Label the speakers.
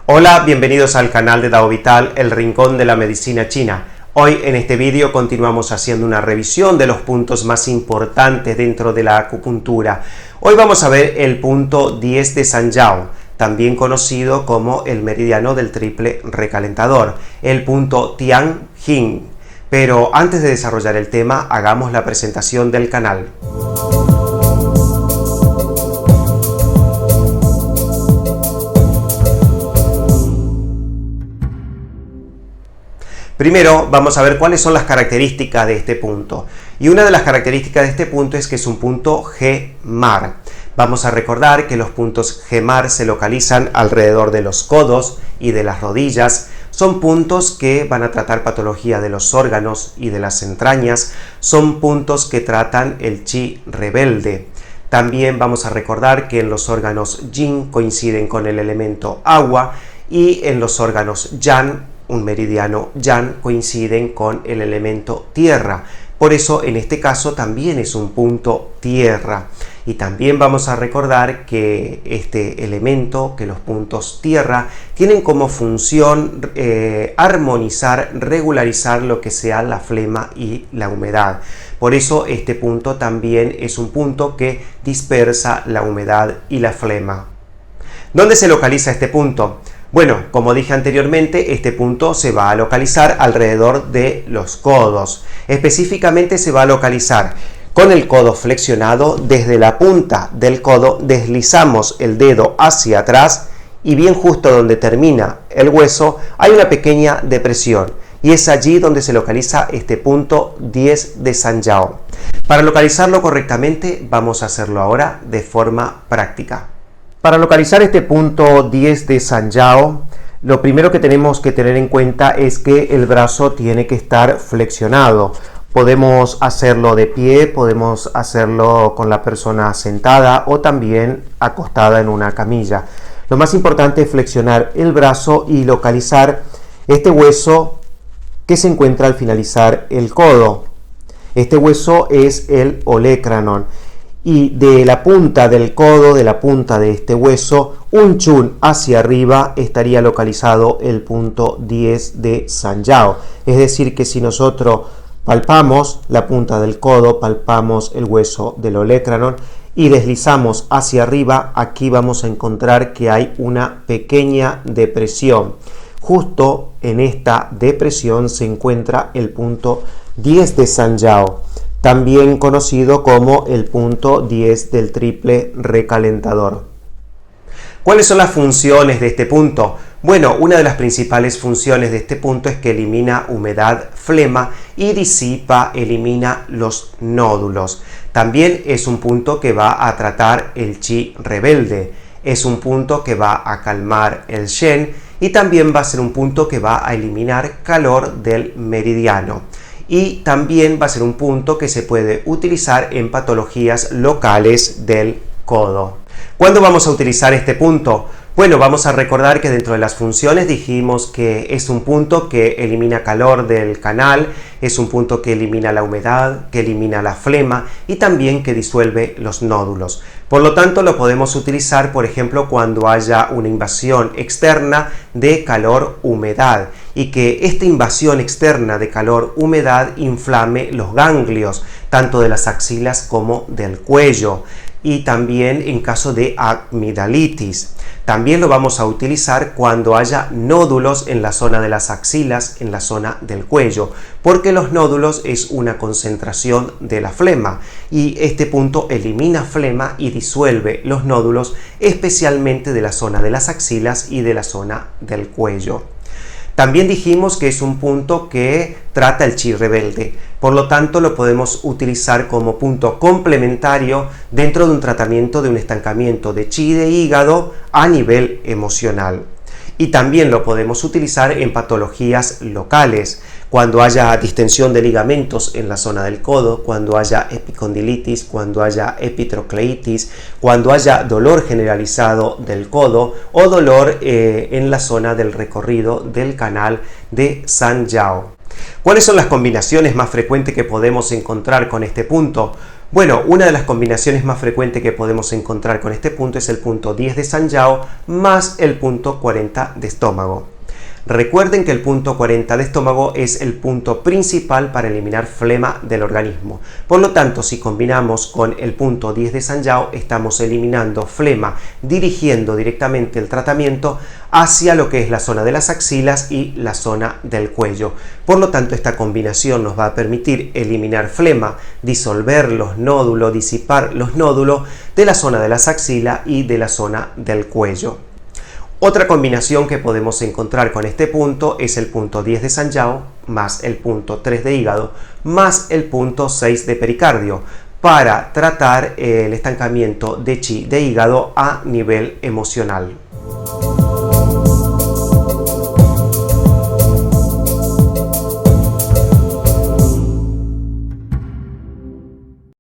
Speaker 1: Hola, bienvenidos al canal de Dao Vital, el rincón de la medicina china. Hoy en este vídeo continuamos haciendo una revisión de los puntos más importantes dentro de la acupuntura. Hoy vamos a ver el punto 10 de Sanjiao, también conocido como el meridiano del triple recalentador, el punto Tianjin. Pero antes de desarrollar el tema, hagamos la presentación del canal. Primero vamos a ver cuáles son las características de este punto. Y una de las características de este punto es que es un punto G-mar. Vamos a recordar que los puntos G-mar se localizan alrededor de los codos y de las rodillas. Son puntos que van a tratar patología de los órganos y de las entrañas. Son puntos que tratan el chi rebelde. También vamos a recordar que en los órganos yin coinciden con el elemento agua y en los órganos yang, un meridiano yang, coinciden con el elemento tierra. Por eso en este caso también es un punto tierra. Y también vamos a recordar que este elemento, que los puntos tierra, tienen como función armonizar, regularizar lo que sea la flema y la humedad. Por eso este punto también es un punto que dispersa la humedad y la flema. ¿Dónde se localiza este punto? Bueno, como dije anteriormente, este punto se va a localizar alrededor de los codos. Específicamente se va a localizar con el codo flexionado. Desde la punta del codo deslizamos el dedo hacia atrás y bien justo donde termina el hueso hay una pequeña depresión. Y es allí donde se localiza este punto 10 de Sanjiao. Para localizarlo correctamente vamos a hacerlo ahora de forma práctica. Para localizar este punto 10 de Sanjiao, lo primero que tenemos que tener en cuenta es que el brazo tiene que estar flexionado. Podemos hacerlo de pie, podemos hacerlo con la persona sentada o también acostada en una camilla. Lo más importante es flexionar el brazo y localizar este hueso que se encuentra al finalizar el codo. Este hueso es el olecranon. Y de la punta del codo, de la punta de este hueso, un chun hacia arriba estaría localizado el punto 10 de Sanjiao. Es decir, que si nosotros palpamos la punta del codo, palpamos el hueso del olecranon y deslizamos hacia arriba, aquí vamos a encontrar que hay una pequeña depresión. Justo en esta depresión se encuentra el punto 10 de Sanjiao, también conocido como el punto 10 del triple recalentador. ¿Cuáles son las funciones de este punto? Bueno, una de las principales funciones de este punto es que elimina humedad, flema y disipa, elimina los nódulos. También es un punto que va a tratar el chi rebelde. Es un punto que va a calmar el shen y también va a ser un punto que va a eliminar calor del meridiano. Y también va a ser un punto que se puede utilizar en patologías locales del codo. ¿Cuándo vamos a utilizar este punto? Bueno, vamos a recordar que dentro de las funciones dijimos que es un punto que elimina calor del canal, es un punto que elimina la humedad, que elimina la flema y también que disuelve los nódulos. Por lo tanto, lo podemos utilizar, por ejemplo, cuando haya una invasión externa de calor-humedad y que esta invasión externa de calor-humedad inflame los ganglios, tanto de las axilas como del cuello. Y también en caso de amigdalitis. También lo vamos a utilizar cuando haya nódulos en la zona de las axilas, en la zona del cuello, porque los nódulos es una concentración de la flema y este punto elimina flema y disuelve los nódulos, especialmente de la zona de las axilas y de la zona del cuello. También dijimos que es un punto que trata el chi rebelde, por lo tanto lo podemos utilizar como punto complementario dentro de un tratamiento de un estancamiento de chi de hígado a nivel emocional. Y también lo podemos utilizar en patologías locales, cuando haya distensión de ligamentos en la zona del codo, cuando haya epicondilitis, cuando haya epitrocleitis, cuando haya dolor generalizado del codo o dolor en la zona del recorrido del canal de Sanjiao. ¿Cuáles son las combinaciones más frecuentes que podemos encontrar con este punto? Bueno, una de las combinaciones más frecuentes que podemos encontrar con este punto es el punto 10 de Sanjiao más el punto 40 de estómago. Recuerden que el punto 40 de estómago es el punto principal para eliminar flema del organismo. Por lo tanto, si combinamos con el punto 10 de Sanjiao, estamos eliminando flema, dirigiendo directamente el tratamiento hacia lo que es la zona de las axilas y la zona del cuello. Por lo tanto, esta combinación nos va a permitir eliminar flema, disolver los nódulos, disipar los nódulos de la zona de las axilas y de la zona del cuello. Otra combinación que podemos encontrar con este punto es el punto 10 de Sanjiao más el punto 3 de hígado más el punto 6 de pericardio para tratar el estancamiento de chi de hígado a nivel emocional.